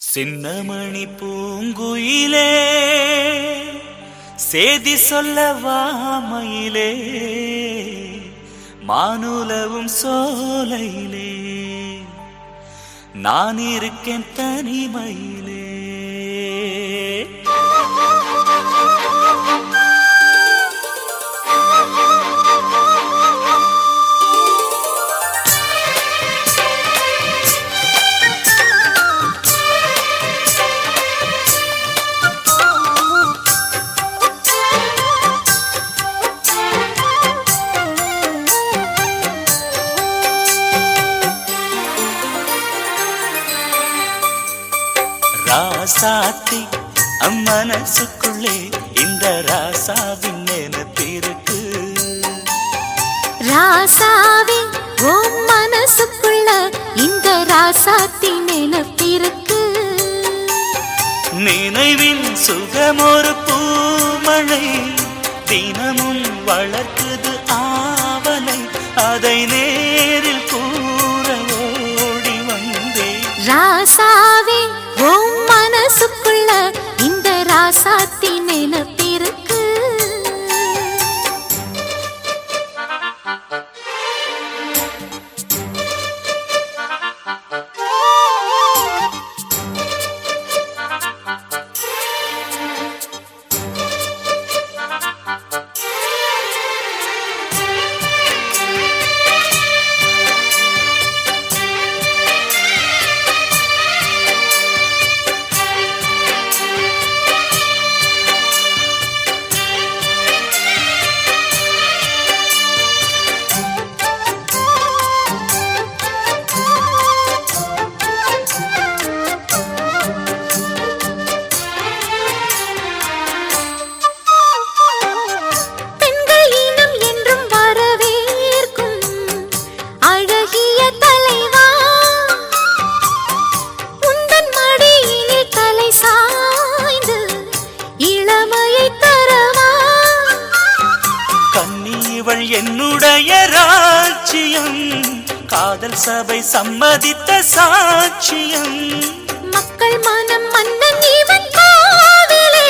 சின்னமணி பூங்குயிலே சேதி சொல்லவாமையிலே மானுலவும் சோலையிலே நான் இருக்கேன் தனிமையிலே. ராசாத்தி அம்மனசுக்குள்ளே இந்த ராசாவின் நினைப்பிருக்கு. ராசாவே ஓம் மனசுக்குள்ள இந்த ராசாத்தி நினைப்பிருக்கு. நினைவின் சுகமொரு பூமழை தினமும் வளர்க்குது ஆவலை அதை நேரில் கூற ஓடி வந்தே. ராசாவே ஓம் மனசுக்குள்ள இந்த ராசாத்தி நினைப்பிருக்கு. என்னுடைய ராஜ்யம் காதல் சபை சம்மதித்த சாட்சியம். மக்கள் மனம் மன்னன் இவன் காவலே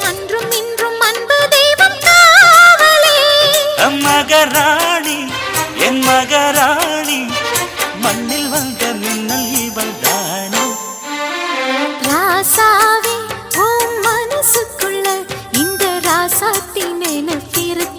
அன்றும் இன்றும் அன்பு தெய்வம் காவலே. மகராணி என் மகராணி மண்ணில் வந்த மின்னல் இவள் தானே. ராசாவே ஓம் மனசுக்குள்ள இந்த ராசாத்தி நினைப்பிருக்கு.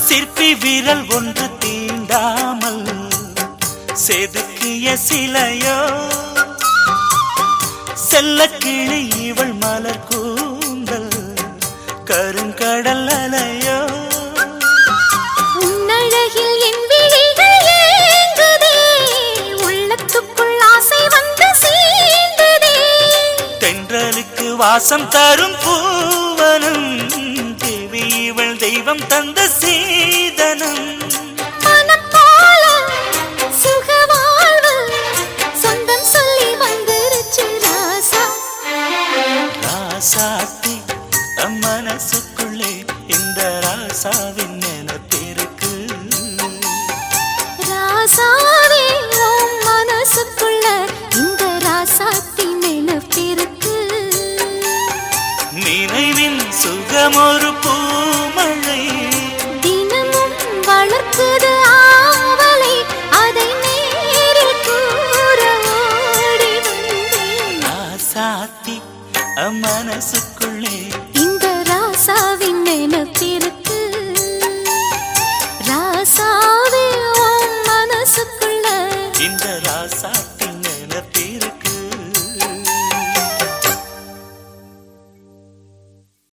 சிற்பி விரல் ஒன்று தீண்டாமல் செதுக்கிய சிலையோ செல்ல கிளி இவள் மலர் கூந்தல் கருங்கடல் அலையோ. உன்னழகில் என் விழிகள் ஏங்குதே உள்ளத்துக்குள் ஆசை வந்து சேர்ந்ததே. தென்றலுக்கு வாசம் தரும் பூவனம் தேவி இவள் தெய்வம் தந்த சீதனம். மனம் போல சுகவாழ்வு சொந்தம் சொல்லி வந்துருச்சு ராசா. ராசாத்தி மனசுக்குள்ளே இந்த ராசாவின் நினைப்பிருக்கு. ராசாவே ஓம் மனசுக்குள்ள இந்த ராசாத்தி நினைப்பிருக்கு. நினைவின் சுகமொரு